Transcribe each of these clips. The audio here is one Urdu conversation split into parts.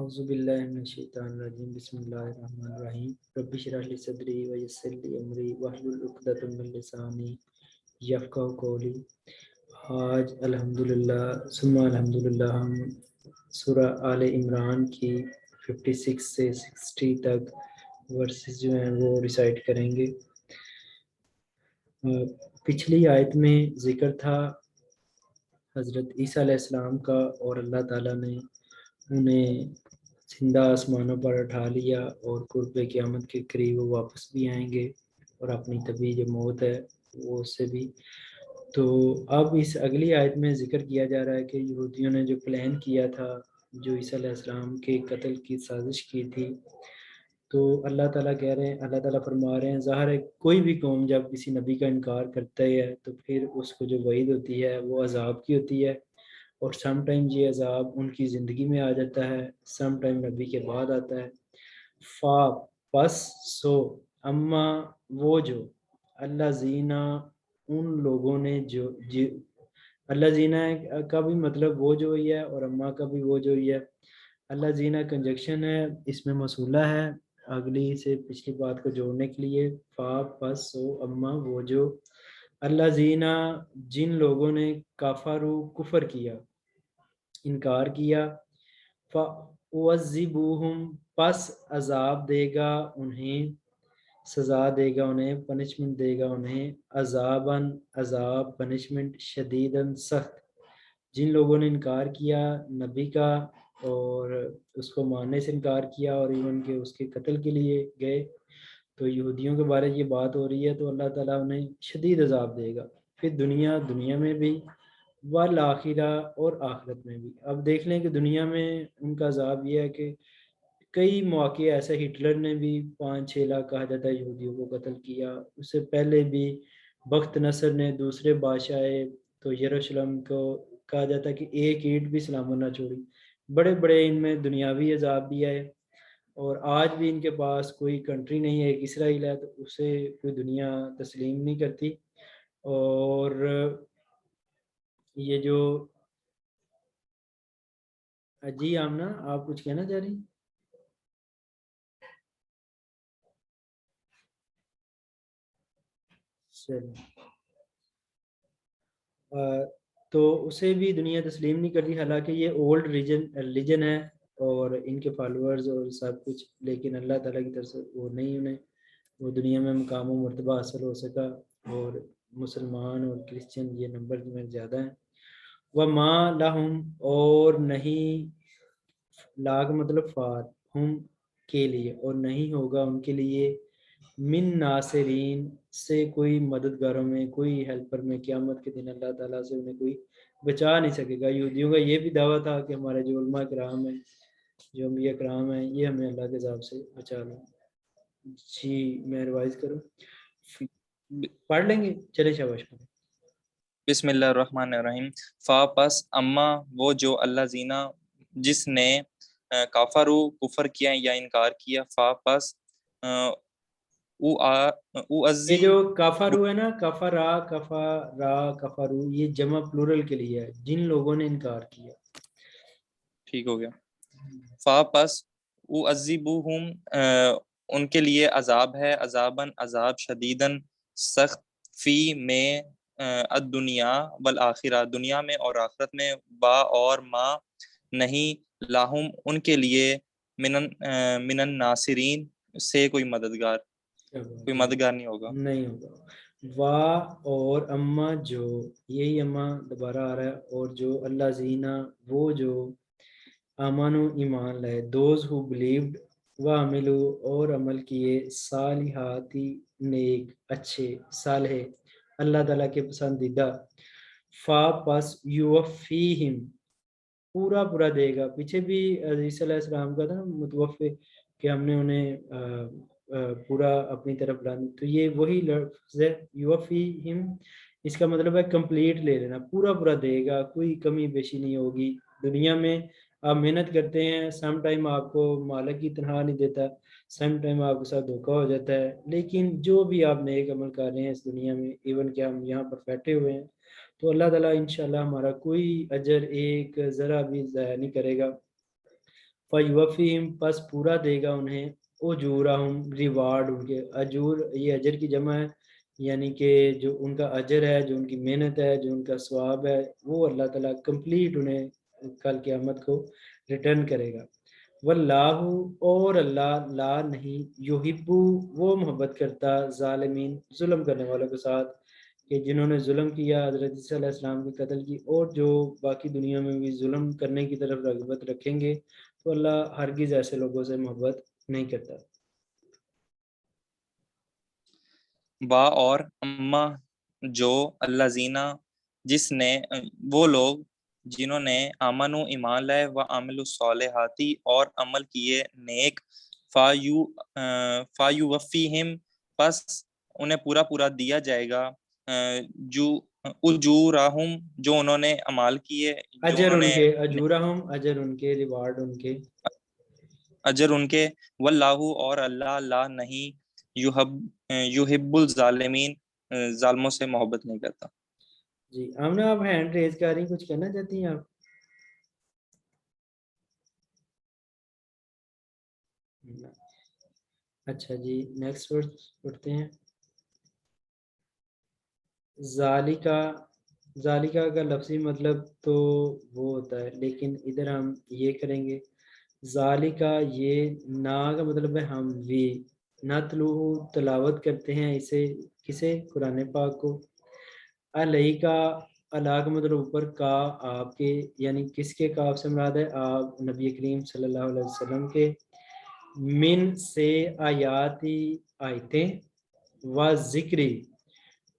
اعوذ باللہ من الشیطان الرجیم بسم اللہ الرحمن الرحیم رب اشرح لی صدری ویسر لی امری واحلل عقدۃ من لسانی یفقہوا قولی۔ آج الحمدللہ ثم الحمدللہ ہم سورہ آل عمران کی 56 سے 60 تک ورسز جو ہیں وہ ریسائٹ کریں گے۔ پچھلی آیت میں ذکر تھا حضرت عیسیٰ علیہ السلام کا، اور اللہ تعالیٰ نے انہیں زندہ آسمانوں پر اٹھا لیا اور قرب قیامت کے قریب وہ واپس بھی آئیں گے، اور اپنی طبی جو موت ہے وہ اس سے بھی۔ تو اب اس اگلی آیت میں ذکر کیا جا رہا ہے کہ یہودیوں نے جو پلان کیا تھا، جو عیسیٰ علیہ السلام کے قتل کی سازش کی تھی، تو اللہ تعالیٰ کہہ رہے ہیں، اللہ تعالیٰ فرما رہے ہیں، ظاہر ہے کوئی بھی قوم جب کسی نبی کا انکار کرتا ہے تو پھر اس کو جو وعید ہوتی ہے وہ عذاب کی ہوتی ہے، اور سم ٹائم یہ عذاب ان کی زندگی میں آ جاتا ہے، سم ٹائم نبی کے بعد آتا ہے۔ فا پس سو اما وہ جو اللہ زینہ ان لوگوں نے جو اللہ زینہ کا بھی مطلب وہ جو ہوئی ہے اور اما کا بھی وہ جو ہوئی ہے۔ اللہ زینہ کنجکشن ہے، اس میں موصولہ ہے اگلی سے پچھلی بات کو جوڑنے کے لیے۔ فا پس سو اما وہ جو اللہ زینہ جن لوگوں نے کافرو کفر کیا، انکار کیا، فَأُعَذِّبُهُمْ پس عذاب دے گا انہیں، سزا دے گا انہیں، پنشمنٹ دے گا انہیں، عذاباً عذاب، پنشمنٹ، شدیداً سخت۔ جن لوگوں نے انکار کیا نبی کا اور اس کو ماننے سے انکار کیا اور ایون کہ اس کے قتل کے لیے گئے، تو یہودیوں کے بارے یہ بات ہو رہی ہے، تو اللہ تعالیٰ انہیں شدید عذاب دے گا، پھر دنیا میں بھی، والآخرہ اور آخرت میں بھی۔ اب دیکھ لیں کہ دنیا میں ان کا عذاب یہ ہے کہ کئی مواقع ایسے ہٹلر نے بھی 5-6 لاکھ کہا جاتا ہے یہودیوں کو قتل کیا، اس سے پہلے بھی بخت نصر نے دوسرے بادشاہ تو یروشلم کو کہا جاتا ہے کہ ایک اینٹ بھی سلامت نہ چھوڑی۔ بڑے بڑے ان میں دنیاوی عذاب بھی ہے، اور آج بھی ان کے پاس کوئی کنٹری نہیں ہے، ایک اسرائیل ہے، تو اسے کوئی دنیا تسلیم نہیں کرتی۔ اور یہ جو جی آمنہ آپ کچھ کہنا چاہ رہی ہیں؟ تو اسے بھی دنیا تسلیم نہیں کرتی، حالانکہ یہ اولڈ ریلیجن ہے اور ان کے فالوورز اور سب کچھ، لیکن اللہ تعالیٰ کی طرف سے وہ نہیں، انہیں وہ دنیا میں مقام و مرتبہ حاصل ہو سکا، اور مسلمان اور کرسچن یہ نمبر میں زیادہ ہیں۔ وَمَا لَهُمْ اور نہیں، لاگ مطلب فار، ہم کے لیے اور نہیں ہوگا ان کے لیے، من ناصرین سے کوئی مددگاروں میں، کوئی ہیلپر میں، قیامت کے دن اللہ تعالیٰ سے انہیں کوئی بچا نہیں سکے گا۔ یہودیوں کا یہ بھی دعویٰ تھا کہ ہمارے جو علماء کرام ہیں، جو انبیاء کرام ہیں، یہ ہمیں اللہ کے عذاب سے بچا لیں۔ جی میں ریوائز کروں، پڑھ لیں گے، چلے شاباش پڑھیں۔ بسم اللہ الرحمن الرحیم۔ فا پس اما وہ جو اللہ زینہ جس نے کافرو کفر کیا یا انکار کیا، فا پس یہ جو کافرو ہے نا، کفرا کفرا کفرو، یہ جمع پلورل کے لیے ہے، جن لوگوں نے انکار کیا۔ ٹھیک ہو گیا۔ فا پس اعذبہم ان کے لیے عذاب ہے، عذاباً عذاب، شدیداً سخت، فی میں الدنیا والآخرہ دنیا میں اور آخرت میں، با اور ما نہیں، لاہم ان کے لیے، من الناصرین سے کوئی مددگار نہیں ہوگا، نہیں ہوگا۔ وا اور اما جو، یہی اما دوبارہ آ رہا ہے، اور جو اللہ زینہ وہ جو آمانو ایمان لائے، دوز ہو بلیوڈ، وعملو اور عمل کیے، صالحاتی نیک اچھے صالح اللہ تعالیٰ کے پسندیدہ، فا پس یوفیہم پورا دے گا۔ پیچھے بھی عیسیٰ علیہ السلام کا تھا متوفی کہ ہم نے انہیں پورا اپنی طرف لانا، تو یہ وہی لفظ ہے یوفیہم، اس کا مطلب ہے کمپلیٹ لے لینا، پورا دے گا، کوئی کمی بیشی نہیں ہوگی۔ دنیا میں آپ محنت کرتے ہیں، سم ٹائم آپ کو مالک کی تنخواہ نہیں دیتا، سم ٹائم آپ کے ساتھ دھوکا ہو جاتا ہے، لیکن جو بھی آپ نیک عمل کر رہے ہیں اس دنیا میں، ایون کہ ہم یہاں پر بیٹھے ہوئے ہیں، تو اللہ تعالیٰ انشاءاللہ ہمارا کوئی اجر ایک ذرا بھی ضائع نہیں کرے گا۔ فیوفیہم پس پورا دے گا انہیں اجورہم ریوارڈ ان کے. اجور یہ اجر کی جمع ہے، یعنی کہ جو ان کا اجر ہے، جو ان کی محنت ہے، جو ان کا ثواب ہے، وہ اللہ تعالیٰ کمپلیٹ انہیں کل قیامت کو ریٹرن کرے گا. واللہ اور اللہ لا نہیں یحب وہ محبت کرتا ظالمین ظلم کرنے والوں کے ساتھ، کہ جنہوں نے ظلم کیا حضرت عیسیٰ علیہ السلام کے قتل کی، اور جو باقی دنیا میں بھی ظلم کرنے کی طرف رغبت رکھیں گے تو اللہ ہرگز ایسے لوگوں سے محبت نہیں کرتا. با اور اما جو اللہ زینہ جس نے وہ لوگ جنہوں نے آمن و ایمان لائے و عامل الصالحاتی اور عمل کیے نیک فایو وفیہم پس انہیں پورا پورا دیا جائے گا جو اجورہم جو انہوں نے اعمال کیے، جو اجر انہوں ان نے کے، اجورہم اجر ان کے، ریوارڈ ان کے. اجر ان کے. واللہ اور اللہ لا نہیں یحب الظالمین ظالموں سے محبت نہیں کرتا. جی آمنہ آپ ہینڈ ریز کر رہی ہیں، کچھ کہنا چاہتی ہیں آپ؟ اچھا جی نیکسٹ ورڈ پڑھتے ہیں. ذالکہ کا لفظی مطلب تو وہ ہوتا ہے، لیکن ادھر ہم یہ کریں گے. ذالکہ یہ نا کا مطلب ہے ہم، وی نتلو تلاوت کرتے ہیں اسے، کسے؟ قرآن پاک کو. علیہ کا اللہ کا مطلب اوپر، کا آپ کے، یعنی کس کے کاف سے مراد ہے؟ آپ نبی کریم صلی اللہ علیہ وسلم کے. من سے آیاتی آیتیں، و ذکری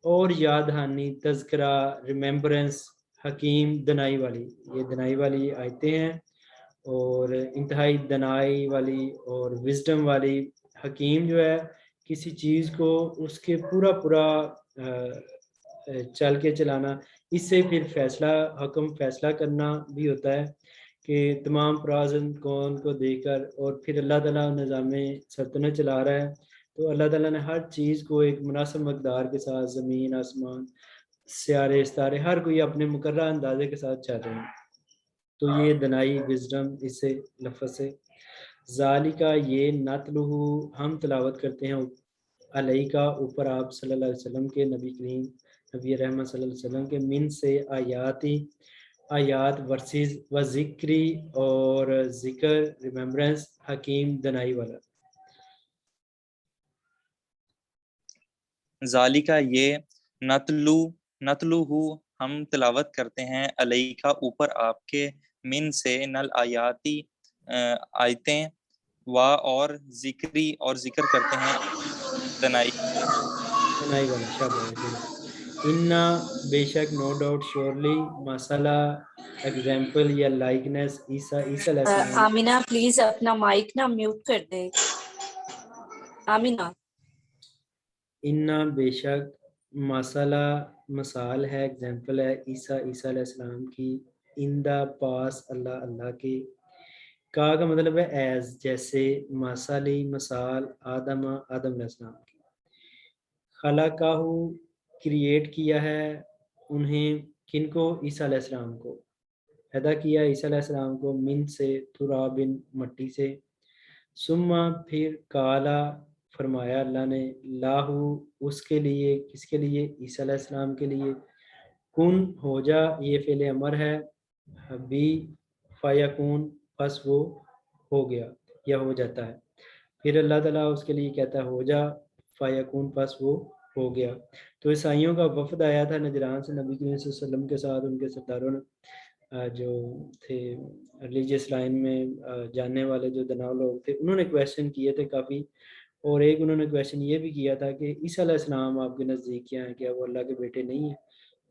اور یاد دہانی، تذکرہ ریممبرنس، حکیم دنائی والی. یہ دنائی والی آیتیں ہیں اور انتہائی دنائی والی اور وزڈم والی. حکیم جو ہے کسی چیز کو اس کے پورا پورا چل کے چلانا، اس سے پھر فیصلہ حکم فیصلہ کرنا بھی ہوتا ہے کہ تمام پرازن کون کو دے کر، اور پھر اللہ تعالیٰ نظام سلطنت چلا رہا ہے، تو اللہ تعالیٰ نے ہر چیز کو ایک مناسب مقدار کے ساتھ، زمین آسمان سیارے ستارے ہر کوئی اپنے مقررہ اندازے کے ساتھ چل رہے ہیں. تو یہ دنائی وزڈم اس سے لفظ سے. ذالکہ یہ نتلہ ہم تلاوت کرتے ہیں علیہ کا اوپر آپ صلی اللہ علیہ وسلم کے، نبی کریم نبی رحمت صلی اللہ علیہ وسلم کے، من سے آیاتی آیات ورسز و ذکری اور ذکر ریممبرنس، حکیم دنائی والا. ذالکہ یہ نتلو ہم تلاوت کرتے ہیں علیہ کا اوپر آپ کے، من سے نل آیاتی آیتیں، و اور ذکری اور ذکر کرتے ہیں دنائی والا. شاباش. انا بے شک، نو ڈاؤٹ، شیورلی، مسئلہ ایگزامپل یا لائکنس عیسیٰ علیہ السلام. آمینہ پلیز اپنا مائک نا میوٹ کر دے. آمینہ انا بے شک، مسئلہ مثال ہے، ایگزامپل ہے، عیسیٰ علیہ السلام کی، ان دا پاس اللہ کے. کا مطلب ہے ایز، جیسے، مثالی مثال، آدم علیہ السلام کی. خلقہ کریٹ کیا ہے انہیں، کن کو؟ عیسیٰ علیہ السلام کو پیدا کیا عیسیٰ علیہ السلام کو، من سے ترابن مٹی سے. ثم پھر کالا فرمایا اللہ نے، لاہو اس کے لیے، کس کے لیے؟ عیسیٰ علیہ السلام کے لیے. کن ہو جا، یہ فعل امر ہے، بھی فیکون پس وہ ہو گیا یا ہو جاتا ہے. پھر اللہ تعالیٰ اس کے لیے کہتا ہے ہو جا، فیکون پس وہ ہو گیا. تو عیسائیوں کا وفد آیا تھا نجران سے نبی کریم صلی اللہ علیہ وسلم کے ساتھ، ان کے سرداروں نے جو تھے ریلیجیس لائن میں جاننے والے جو دناؤ لوگ تھے، انہوں نے کویشچن کیے تھے کافی. اور ایک انہوں نے کویشچن یہ بھی کیا تھا کہ عیسیٰ علیہ السلام آپ کے نزدیک کیا ہیں؟ کیا وہ اللہ کے بیٹے نہیں ہیں؟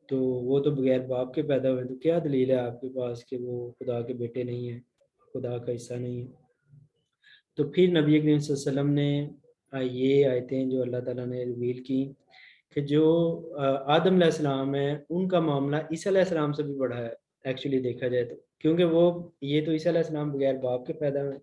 تو وہ تو بغیر باپ کے پیدا ہوئے، تو کیا دلیل ہے آپ کے پاس کہ وہ خدا کے بیٹے نہیں ہیں، خدا کا حصہ نہیں ہے؟ تو پھر نبی کریم صلی اللہ علیہ وسلم نے یہ آیتیں جو اللہ تعالیٰ نے ریویل کی کہ جو آدم علیہ السلام ہیں ان کا معاملہ عیسیٰ علیہ السلام سے بھی بڑا ہے ایکچولی دیکھا جائے تو، کیونکہ وہ یہ تو عیسیٰ علیہ السلام بغیر باپ کے پیدا ہوئے،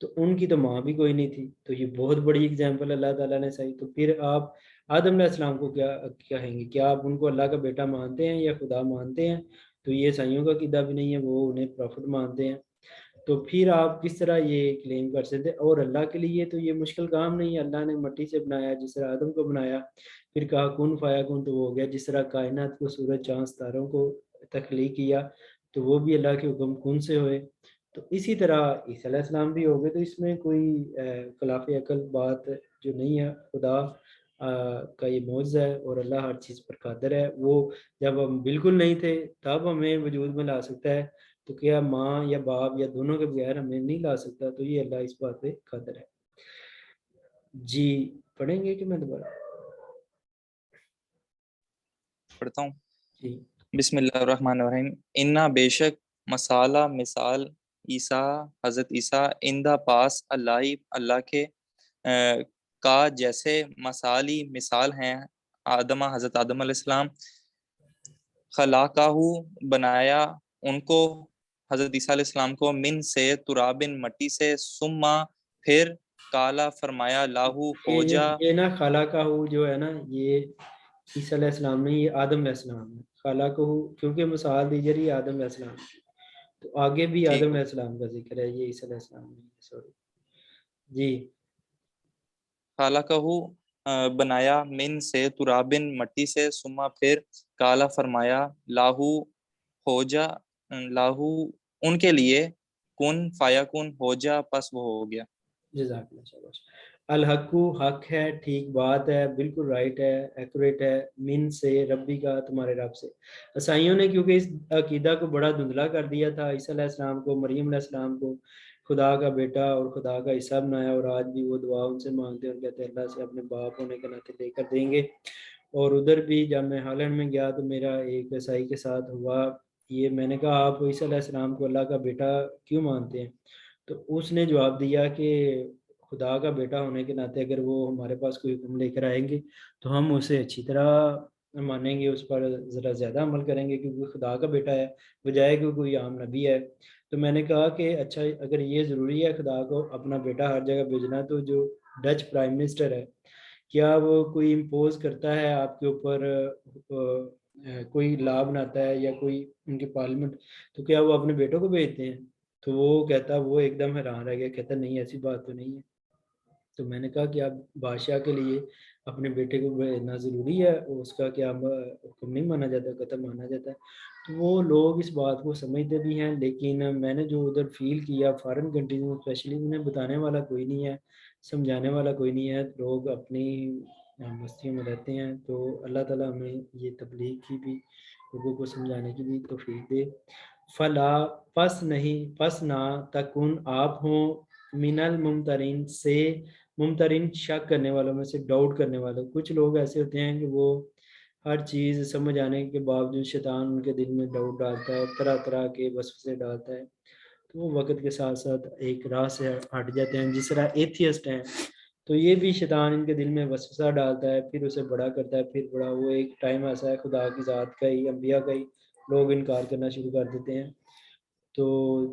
تو ان کی تو ماں بھی کوئی نہیں تھی. تو یہ بہت بڑی اگزامپل اللہ تعالیٰ نے صحیح. تو پھر آپ آدم علیہ السلام کو کیا کہیں گے؟ کیا آپ ان کو اللہ کا بیٹا مانتے ہیں یا خدا مانتے ہیں؟ تو یہ عیسائیوں کا عقیدہ بھی نہیں ہے، وہ انہیں پروفٹ مانتے ہیں. تو پھر آپ کس طرح یہ کلیم کر سکتے؟ اور اللہ کے لیے تو یہ مشکل کام نہیں ہے، اللہ نے مٹی سے بنایا، جس طرح آدم کو بنایا، پھر کہا کن فایا کن تو وہ ہو گیا، جس طرح کائنات کو، سورج چاند ستاروں کو تخلیق کیا تو وہ بھی اللہ کے حکم کن سے ہوئے، تو اسی طرح عیسیٰ علیہ السلام بھی ہو گئے۔ تو اس میں کوئی خلاف عقل بات جو نہیں ہے، خدا کا یہ معجزہ ہے اور اللہ ہر چیز پر قادر ہے۔ وہ جب ہم بالکل نہیں تھے تب ہمیں وجود میں لا سکتا ہے، تو کیا ماں یا باپ یا دونوں کے بغیر ہمیں نہیں لا سکتا؟ تو یہ اللہ اس بات پہ قادر ہے۔ جی پڑھیں گے کہ میں دوبارہ پڑھتا ہوں۔ جی بسم اللہ الرحمن الرحیم۔ انا بے شک مسالہ مثال عیسیٰ حضرت عیسیٰ اندہ پاس اللہ کے کا جیسے مثالی مثال ہیں آدم حضرت آدم علیہ السلام، خلاقہ بنایا ان کو حضرت عیسیٰ علیہ السلام کو، من سے ترابن مٹی سے، ثم پھر کالا فرمایا لاہو ہو جا۔ یہ نا خالہ کا ہو جو ہے نا، یہ عیسیٰ علیہ السلام نہیں، یہ آدم علیہ السلام ہے۔ خالہ کو ہو کیونکہ مثال دی جا رہی ہے آدم علیہ السلام کی، تو آگے بھی ٹھیک آدم ہو علیہ السلام کا ذکر ہے، یہ عیسیٰ علیہ السلام نہیں ہے، سوری جی۔ خالقہ بنایا من سے ترابن مٹی سے، ثم پھر کالا فرمایا لاہو ہو جا، لاہو ان کے لیے، کن فایا کن ہو جا، پس وہ ہو گیا۔ جزاک اللہ شاباش۔ الحق حق ہے، ٹھیک بات ہے، بالکل رائٹ ہے، ایکوریٹ ہے، من سے ربی کا تمہارے رب سے۔ عیسائیوں نے کیونکہ اس عقیدہ کو بڑا دھندلا کر دیا تھا، عیسیٰ علیہ السلام کو، مریم علیہ السلام کو خدا کا بیٹا اور خدا کا حصہ بنایا، اور آج بھی وہ دعا ان سے مانگتے ہیں اور کہتے ہیں اللہ سے اپنے باپ ہونے کے ناطے لے کر دیں گے۔ اور ادھر بھی جب میں ہالینڈ میں گیا تو میرا ایک عیسائی کے ساتھ ہوا یہ، میں نے کہا آپ عیسیٰ علیہ السلام کو اللہ کا بیٹا کیوں مانتے ہیں؟ تو اس نے جواب دیا کہ خدا کا بیٹا ہونے کے ناطے اگر وہ ہمارے پاس کوئی حکم لے کر آئیں گے تو ہم اسے اچھی طرح مانیں گے، اس پر ذرا زیادہ عمل کریں گے، کیونکہ خدا کا بیٹا ہے بجائے کہ کوئی عام نبی ہے۔ تو میں نے کہا کہ اچھا اگر یہ ضروری ہے خدا کو اپنا بیٹا ہر جگہ بھیجنا، تو جو ڈچ پرائم منسٹر ہے کیا وہ کوئی امپوز کرتا ہے آپ کے اوپر، کوئی لا بناتا ہے یا کوئی ان کی پارلیمنٹ، تو کیا وہ اپنے بیٹوں کو بھیجتے ہیں؟ تو وہ کہتا، وہ ایک دم حیران رہ گیا، کہتا نہیں ایسی بات تو نہیں ہے۔ تو میں نے کہا کہ آپ بادشاہ کے لیے اپنے بیٹے کو بھیجنا ضروری ہے، اس کا کیا حکم نہیں مانا جاتا؟ کہتا مانا جاتا ہے۔ تو وہ لوگ اس بات کو سمجھتے بھی ہیں، لیکن میں نے جو ادھر فیل کیا فارن کنٹریز میں اسپیشلی، انہیں بتانے والا کوئی نہیں ہے، سمجھانے والا کوئی نہیں ہے، لوگ اپنی مستیوں میں رہتے ہیں۔ تو اللہ تعالیٰ ہمیں یہ تبلیغ کی بھی، لوگوں کو سمجھانے کی بھی توفیق دے۔ فلا پس نہیں، پس نہ تکن آپ ہوں، من الممترین سے، ممترین شک کرنے والوں میں سے، ڈاؤٹ کرنے والوں۔ کچھ لوگ ایسے ہوتے ہیں کہ وہ ہر چیز سمجھ آنے کے باوجود شیطان ان کے دل میں ڈاؤٹ ڈالتا ہے، طرح طرح کے وسوسے ڈالتا ہے، تو وہ وقت کے ساتھ ساتھ ایک راہ سے ہٹ جاتے ہیں۔ جس طرح ایتھیسٹ ہیں تو یہ بھی شیطان ان کے دل میں وسوسہ ڈالتا ہے، پھر اسے بڑا کرتا ہے، پھر بڑا، وہ ایک ٹائم ایسا ہے خدا کی ذات کا ہی، انبیاء کا ہی لوگ انکار کرنا شروع کر دیتے ہیں۔ تو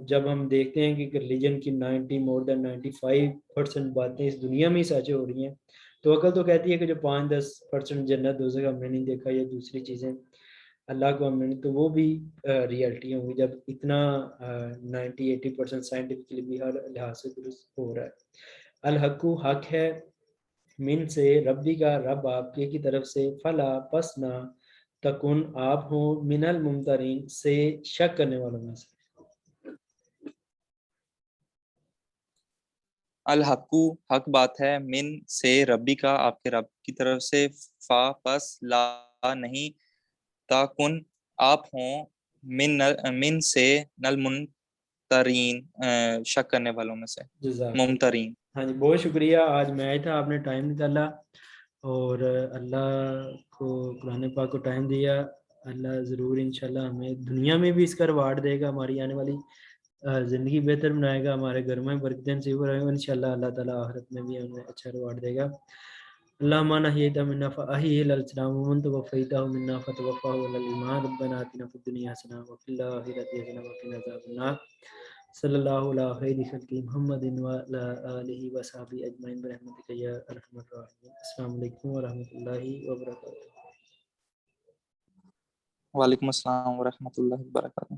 جب ہم دیکھتے ہیں کہ ریلیجن کی 95% باتیں اس دنیا میں ہی سچ ہو رہی ہیں، تو عقل تو کہتی ہے کہ جو 5-10% جنت دوزخ ہم نے نہیں دیکھا یا دوسری چیزیں اللہ کو ہم نے نہیں، تو وہ بھی ریئلٹی ہوں گی جب اتنا 90-80% سائنٹیفکلی بھی ہر لحاظ سے درست ہو رہا ہے۔ الحق حق ہے، من سے ربی کا رب آپ کی طرف سے، فلا پس نہ تکن آپ ہوں، من الممترین سے شک کرنے والوں میں سے۔ الحق حق بات ہے، من سے ربی کا آپ کے رب کی طرف سے، فا پس لا نہیں، تا کن آپ ہوں، من سے نلمنترین شک کرنے والوں میں سے، جزاک اللہ۔ ممترین۔ ہاں جی بہت شکریہ، آج میں آیا تھا، آپ نے ٹائم نکالا اور اللہ کو قرآن پاک کو ٹائم دیا۔ اللہ ضرور انشاءاللہ ہمیں دنیا میں بھی اس کا روارڈ دے گا، ہماری آنے والی زندگی بہتر بنائے گا، ہمارے گھر میں برکتیں نصیب رہیں گے انشاءاللہ، اللہ تعالیٰ آخرت میں بھی ہمیں اچھا روارڈ دے گا۔ اللہم نحییت منا فاحیہ الاسلام ومن توفیتہ منا فتوفہ علی الایمان، ربنا آتنا فی الدنیا حسنہ وفی الآخرۃ حسنہ وقنا عذاب النار۔ صلی اللہ علی خیر خلق محمد وعلی آلہ وصحبہ اجمعین برحمتک یا ارحم الراحمین۔ السلام علیکم ورحمۃ اللہ وبرکاتہ۔ وعلیکم السلام ورحمۃ اللہ وبرکاتہ۔